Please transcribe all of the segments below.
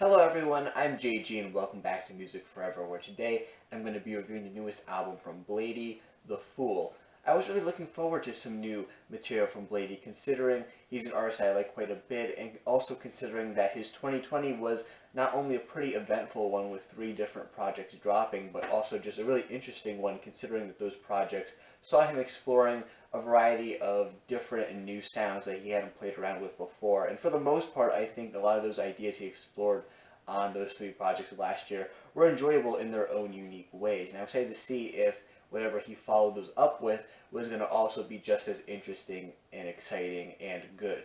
Hello everyone, I'm JG and welcome back to Music Forever, where today I'm going to be reviewing the newest album from Bladee, The Fool. I was really looking forward to some new material from Bladee, considering he's an artist I like quite a bit, and also considering that his 2020 was not only a pretty eventful one with 3 different projects dropping, but also just a really interesting one considering that those projects saw him exploring a variety of different and new sounds that he hadn't played around with before. And for the most part, I think a lot of those ideas he explored on those 3 projects last year were enjoyable in their own unique ways. And I'm excited to see if whatever he followed those up with was going to also be just as interesting and exciting and good.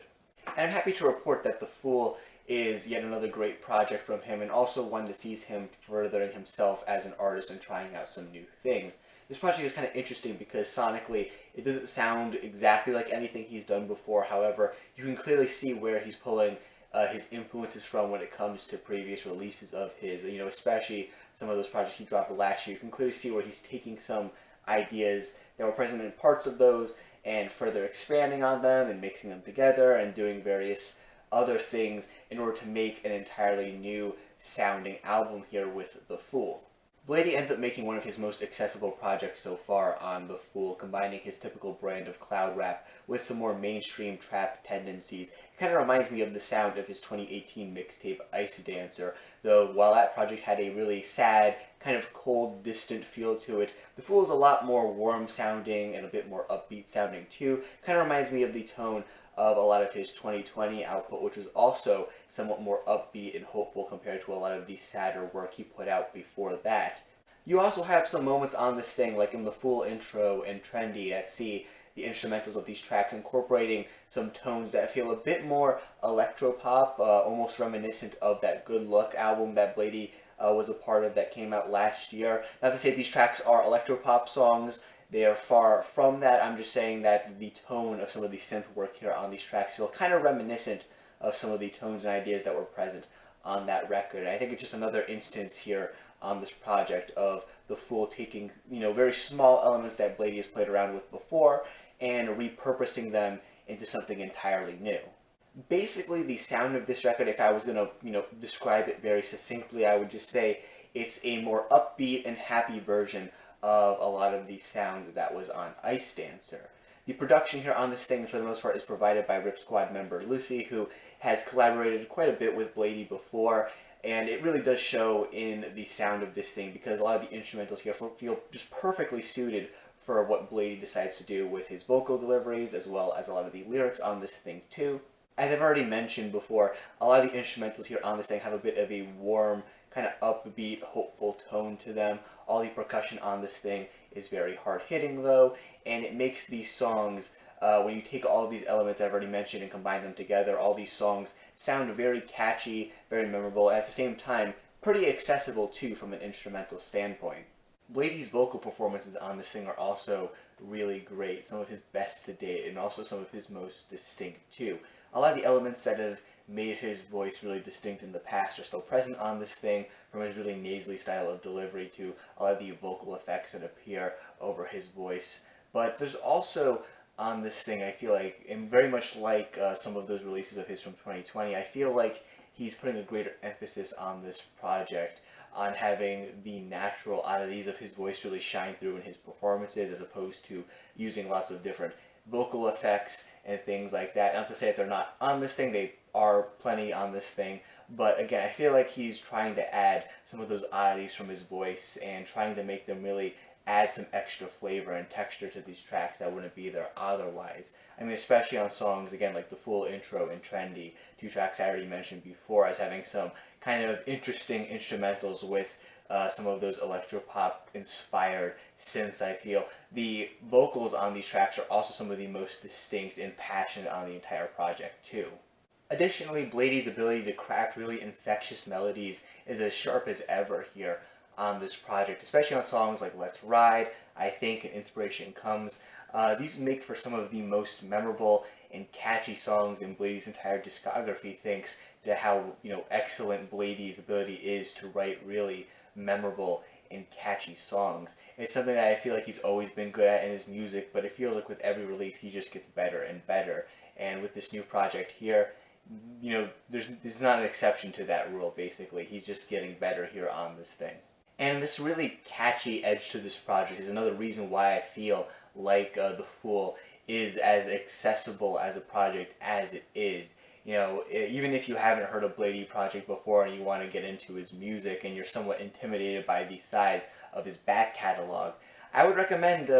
And I'm happy to report that The Fool is yet another great project from him, and also one that sees him furthering himself as an artist and trying out some new things. This project is kind of interesting because sonically it doesn't sound exactly like anything he's done before. However, you can clearly see where he's pulling his influences from when it comes to previous releases of his, especially some of those projects he dropped last year. You can clearly see where he's taking some ideas that were present in parts of those and further expanding on them and mixing them together and doing various other things in order to make an entirely new sounding album here with The Fool. Bladee ends up making one of his most accessible projects so far on The Fool, combining his typical brand of cloud rap with some more mainstream trap tendencies. It kind of reminds me of the sound of his 2018 mixtape Ice Dancer, though while that project had a really sad, kind of cold, distant feel to it, The Fool is a lot more warm sounding and a bit more upbeat sounding too. Kind of reminds me of the tone of a lot of his 2020 output, which was also somewhat more upbeat and hopeful compared to a lot of the sadder work he put out before that. You also have some moments on this thing, like in the Fool intro and Trendy, that see the instrumentals of these tracks incorporating some tones that feel a bit more electropop, almost reminiscent of that Good Luck album that Bladee was a part of that came out last year. Not to say these tracks are electropop songs, they are far from that. I'm just saying that the tone of some of the synth work here on these tracks feel kind of reminiscent of some of the tones and ideas that were present on that record. And I think it's just another instance here on this project of The Fool taking, very small elements that Bladee has played around with before and repurposing them into something entirely new. Basically, the sound of this record, if I was going to, describe it very succinctly, I would just say it's a more upbeat and happy version of a lot of the sound that was on Ice Dancer. The production here on this thing, for the most part, is provided by Rip Squad member Lucy, who has collaborated quite a bit with Bladee before, and it really does show in the sound of this thing because a lot of the instrumentals here feel just perfectly suited for what Bladee decides to do with his vocal deliveries, as well as a lot of the lyrics on this thing too. As I've already mentioned before, a lot of the instrumentals here on this thing have a bit of a warm, kind of upbeat, hopeful tone to them. All the percussion on this thing is very hard-hitting though, and it makes these songs, when you take all of these elements I've already mentioned and combine them together, all these songs sound very catchy, very memorable, and at the same time, pretty accessible too from an instrumental standpoint. Bladee's vocal performances on this thing are also really great, some of his best to date, and also some of his most distinct too. A lot of the elements that have made his voice really distinct in the past are still present on this thing, from his really nasally style of delivery to a lot of the vocal effects that appear over his voice. But there's also on this thing, I feel like, and very much like some of those releases of his from 2020, I feel like he's putting a greater emphasis on this project, on having the natural oddities of his voice really shine through in his performances, as opposed to using lots of different vocal effects and things like that. Not to say that they're not on this thing, they are plenty on this thing, but again, I feel like he's trying to add some of those oddities from his voice and trying to make them really add some extra flavor and texture to these tracks that wouldn't be there otherwise. I mean, especially on songs, again, like the Full intro and Trendy, 2 tracks I already mentioned before, as having some kind of interesting instrumentals with some of those electropop-inspired synths, I feel. The vocals on these tracks are also some of the most distinct and passionate on the entire project, too. Additionally, Bladee's ability to craft really infectious melodies is as sharp as ever here on this project, especially on songs like Let's Ride, I Think, and Inspiration Comes. These make for some of the most memorable and catchy songs in Bladee's entire discography, thanks to how excellent Bladee's ability is to write really memorable and catchy songs. It's something that I feel like he's always been good at in his music, but it feels like with every release he just gets better and better. And with this new project here, this is not an exception to that rule, basically. He's just getting better here on this thing. And this really catchy edge to this project is another reason why I feel like The Fool is as accessible as a project as it is. Even if you haven't heard of Bladee project before and you want to get into his music and you're somewhat intimidated by the size of his back catalog, I would recommend,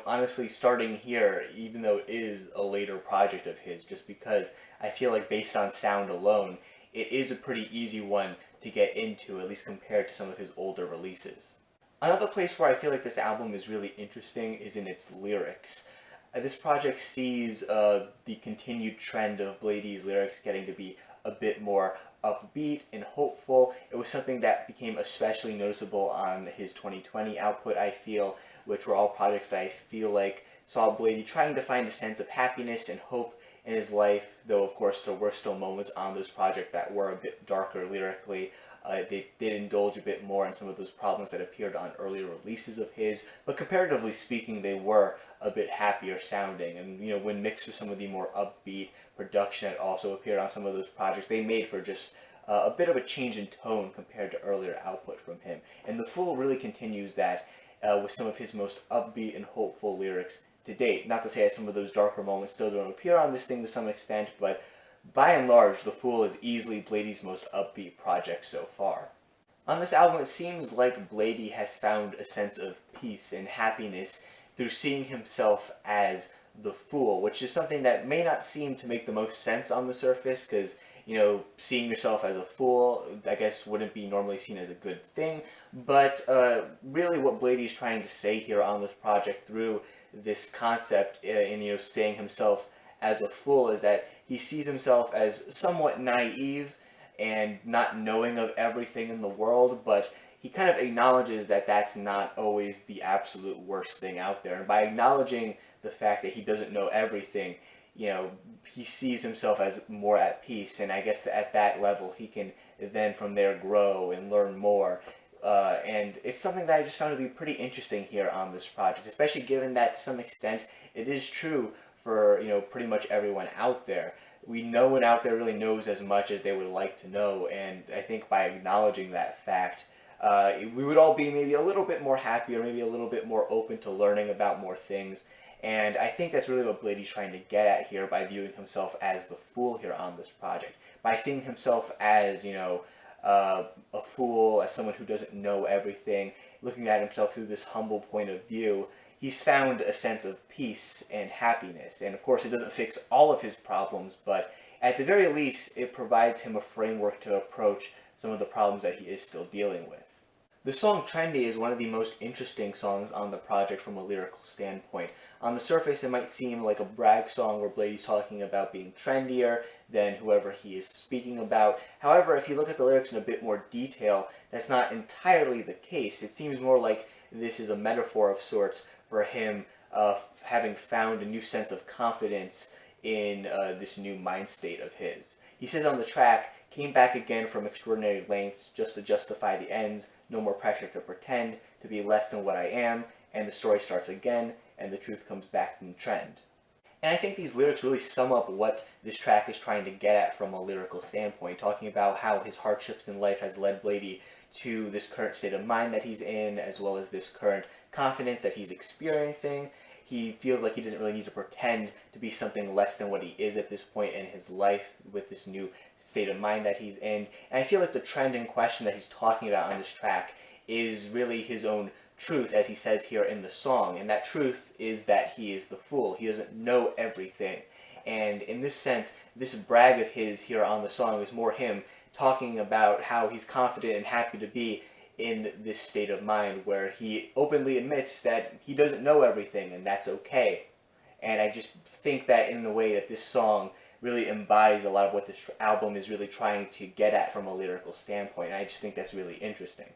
honestly starting here, even though it is a later project of his, just because I feel like based on sound alone, it is a pretty easy one to get into, at least compared to some of his older releases. Another place where I feel like this album is really interesting is in its lyrics. This project sees the continued trend of Bladee's lyrics getting to be a bit more upbeat and hopeful. It was something that became especially noticeable on his 2020 output, I feel, which were all projects that I feel like saw Bladee trying to find a sense of happiness and hope in his life, though of course there were still moments on those projects that were a bit darker lyrically. They did indulge a bit more in some of those problems that appeared on earlier releases of his, but comparatively speaking, they were a bit happier sounding. And when mixed with some of the more upbeat production that also appeared on some of those projects, they made for just a bit of a change in tone compared to earlier output from him. And The Fool really continues that with some of his most upbeat and hopeful lyrics to date. Not to say that some of those darker moments still don't appear on this thing to some extent, but by and large, The Fool is easily Bladee's most upbeat project so far. On this album, it seems like Bladee has found a sense of peace and happiness through seeing himself as the fool, which is something that may not seem to make the most sense on the surface, because, seeing yourself as a fool, I guess, wouldn't be normally seen as a good thing, but really what Bladee's trying to say here on this project through this concept in, saying himself as a fool is that he sees himself as somewhat naive and not knowing of everything in the world, but he kind of acknowledges that that's not always the absolute worst thing out there. And by acknowledging the fact that he doesn't know everything, he sees himself as more at peace. And I guess at that level, he can then from there grow and learn more. And it's something that I just found to be pretty interesting here on this project, especially given that to some extent it is true for pretty much everyone out there. No one out there really knows as much as they would like to know, and I think by acknowledging that fact, we would all be maybe a little bit more happy, or maybe a little bit more open to learning about more things. And I think that's really what Bladee's trying to get at here by viewing himself as the fool here on this project. By seeing himself as, a fool, as someone who doesn't know everything, looking at himself through this humble point of view, he's found a sense of peace and happiness. And of course, it doesn't fix all of his problems, but at the very least, it provides him a framework to approach some of the problems that he is still dealing with. The song Trendy is one of the most interesting songs on the project from a lyrical standpoint. On the surface, it might seem like a brag song where Bladee's talking about being trendier than whoever he is speaking about. However, if you look at the lyrics in a bit more detail, that's not entirely the case. It seems more like this is a metaphor of sorts for him having found a new sense of confidence in this new mind state of his. He says on the track, "Came back again from extraordinary lengths just to justify the ends, no more pressure to pretend, to be less than what I am, and the story starts again, and the truth comes back in trend." And I think these lyrics really sum up what this track is trying to get at from a lyrical standpoint, talking about how his hardships in life has led Bladee to this current state of mind that he's in, as well as this current confidence that he's experiencing. He feels like he doesn't really need to pretend to be something less than what he is at this point in his life with this new state of mind that he's in. And I feel like the trend in question that he's talking about on this track is really his own truth, as he says here in the song. And that truth is that he is the fool. He doesn't know everything. And in this sense, this brag of his here on the song is more him talking about how he's confident and happy to be in this state of mind where he openly admits that he doesn't know everything, and that's okay. And I just think that in the way that this song really embodies a lot of what this album is really trying to get at from a lyrical standpoint, and I just think that's really interesting.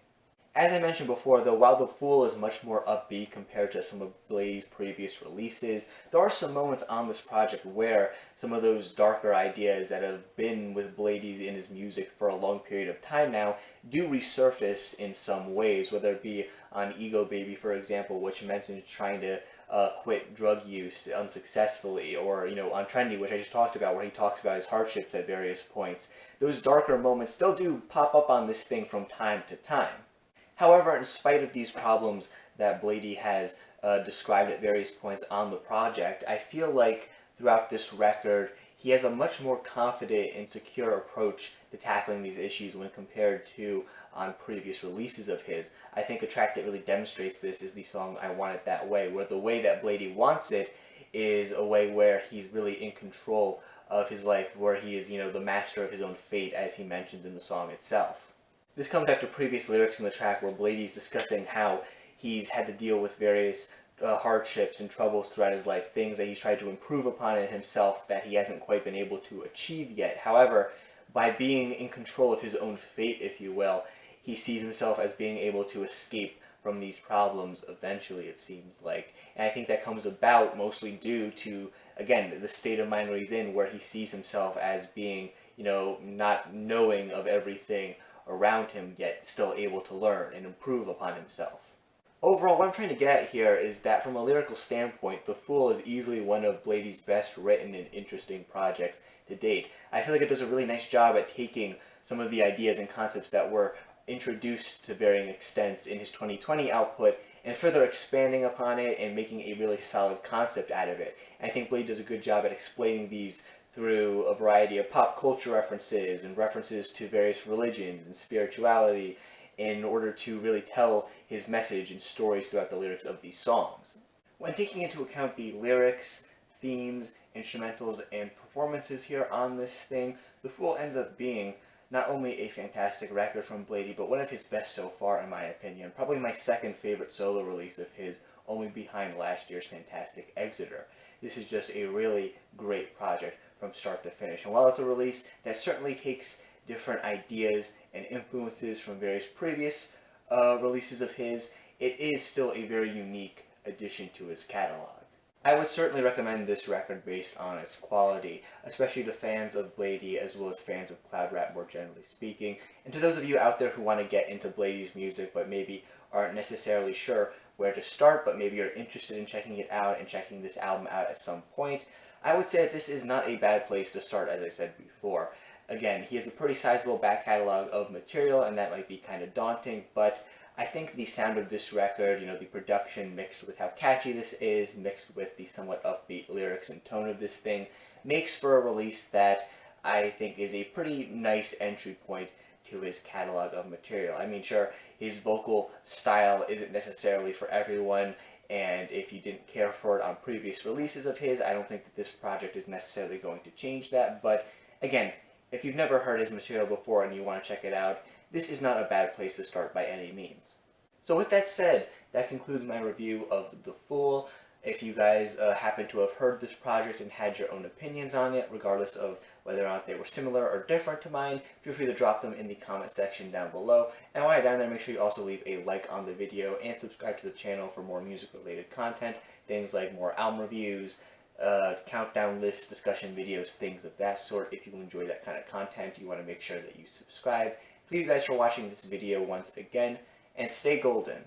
As I mentioned before, though, while The Fool is much more upbeat compared to some of Bladee's previous releases, there are some moments on this project where some of those darker ideas that have been with Bladee in his music for a long period of time now do resurface in some ways, whether it be on Ego Baby, for example, which mentions trying to quit drug use unsuccessfully, or, on Trendy, which I just talked about, where he talks about his hardships at various points. Those darker moments still do pop up on this thing from time to time. However, in spite of these problems that Bladee has described at various points on the project, I feel like throughout this record, he has a much more confident and secure approach to tackling these issues when compared to on previous releases of his. I think a track that really demonstrates this is the song I Want It That Way, where the way that Bladee wants it is a way where he's really in control of his life, where he is, the master of his own fate, as he mentions in the song itself. This comes after previous lyrics in the track where Bladee's discussing how he's had to deal with various hardships and troubles throughout his life, things that he's tried to improve upon in himself that he hasn't quite been able to achieve yet. However, by being in control of his own fate, if you will, he sees himself as being able to escape from these problems eventually, it seems like. And I think that comes about mostly due to, again, the state of mind where he's in, where he sees himself as being, not knowing of everything around him, yet still able to learn and improve upon himself. Overall, what I'm trying to get at here is that from a lyrical standpoint, The Fool is easily one of Bladee's best written and interesting projects to date. I feel like it does a really nice job at taking some of the ideas and concepts that were introduced to varying extents in his 2020 output and further expanding upon it and making a really solid concept out of it. And I think Bladee does a good job at explaining these through a variety of pop culture references and references to various religions and spirituality in order to really tell his message and stories throughout the lyrics of these songs. When taking into account the lyrics, themes, instrumentals, and performances here on this thing, The Fool ends up being not only a fantastic record from Bladee, but one of his best so far in my opinion. Probably my second favorite solo release of his, only behind last year's fantastic Exeter. This is just a really great project from start to finish. And while it's a release that certainly takes different ideas and influences from various previous releases of his, it is still a very unique addition to his catalog. I would certainly recommend this record based on its quality, especially to fans of Bladee as well as fans of cloud rap more generally speaking, and to those of you out there who want to get into Bladee's music but maybe aren't necessarily sure where to start, but maybe you're interested in checking it out and checking this album out at some point. I would say that this is not a bad place to start, as I said before. Again, he has a pretty sizable back catalog of material, and that might be kind of daunting, but I think the sound of this record, the production mixed with how catchy this is, mixed with the somewhat upbeat lyrics and tone of this thing, makes for a release that I think is a pretty nice entry point to his catalog of material. I mean, sure, his vocal style isn't necessarily for everyone, and if you didn't care for it on previous releases of his, I don't think that this project is necessarily going to change that, but again, if you've never heard his material before and you want to check it out, this is not a bad place to start by any means. So with that said, that concludes my review of The Fool. If you guys happen to have heard this project and had your own opinions on it, regardless of whether or not they were similar or different to mine, feel free to drop them in the comment section down below. And while you're down there, make sure you also leave a like on the video and subscribe to the channel for more music-related content, things like more album reviews, countdown lists, discussion videos, things of that sort. If you enjoy that kind of content, you want to make sure that you subscribe. Thank you guys for watching this video once again, and stay golden.